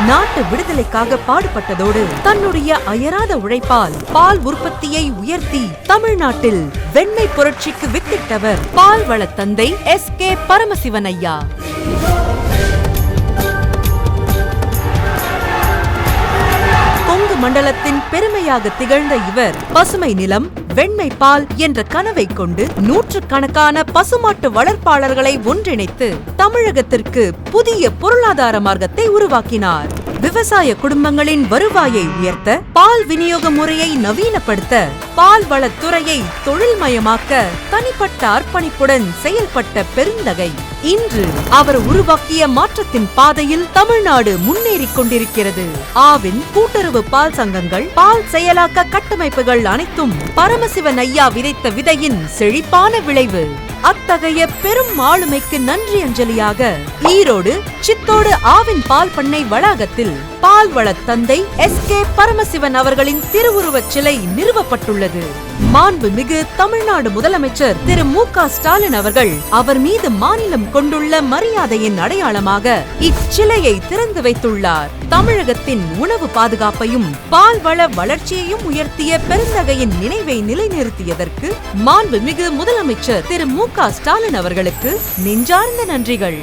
நாட்டு விடுதலைக்காக பாடுபட்டதோடு தன்னுடைய அயராத உழைப்பால் பால் உற்பத்தியை உயர்த்தி தமிழ்நாட்டில் வெண்மை புரட்சிக்கு வித்திட்டவர் பால்வள தந்தை எஸ்.கே. பரமசிவன் ஐயா. கொங்கு மண்டலத்தின் பெருமையாக திகழ்ந்த இவர் பசுமை நிலம், வெண்மை பால் என்ற கனவை கொண்டு நூற்றுக்கணக்கான பசுமாட்டு வளர்ப்பாளர்களை ஒன்றிணைத்து தமிழகத்திற்கு புதிய பொருளாதார மார்க்கத்தை உருவாக்கினார். விவசாய குடும்பங்களின் வருவாயை உயர்த்த, பால் விநியோக முறையை நவீனப்படுத்த, பால்வளத்துறையை தொழில்மயமாக்க தனிப்பட்ட அர்ப்பணிப்புடன் செயல்பட்ட பெருந்தகை. இன்று அவர் உருவாக்கிய மாற்றத்தின் பாதையில் தமிழ்நாடு முன்னேறிக் கொண்டிருக்கிறது. ஆவின் கூட்டுறவு பால் சங்கங்கள், பால் செயலாக்க கட்டமைப்புகள் அனைத்தும் பரமசிவன் ஐயா விதைத்த விதையின் செழிப்பான விளைவு. அத்தகைய பெரும் ஆளுமைக்கு நன்றி அஞ்சலியாக ஈரோடு சித்தோடு ஆவின் பால் பண்ணை வளாகத்தில் பால்வள தந்தை எஸ்.கே. பரமசிவன் அவர்களின் திருவுருவச் சிலை நிறுவப்பட்டுள்ளது. மாண்புமிகு தமிழ்நாடு முதலமைச்சர் திரு மு.க. ஸ்டாலின் அவர்கள் அவர் மீது மாநிலம் கொண்டுள்ள மரியாதையின் அடையாளமாக இச்சிலையை திறந்து வைத்துள்ளார். தமிழகத்தின் உணவு பாதுகாப்பையும் பால்வள வளர்ச்சியையும் உயர்த்திய பெருந்தகையின் நினைவை நிலைநிறுத்தியதற்கு மாண்புமிகு முதலமைச்சர் திரு மு.க. ஸ்டாலின் அவர்களுக்கு நெஞ்சார்ந்த நன்றிகள்.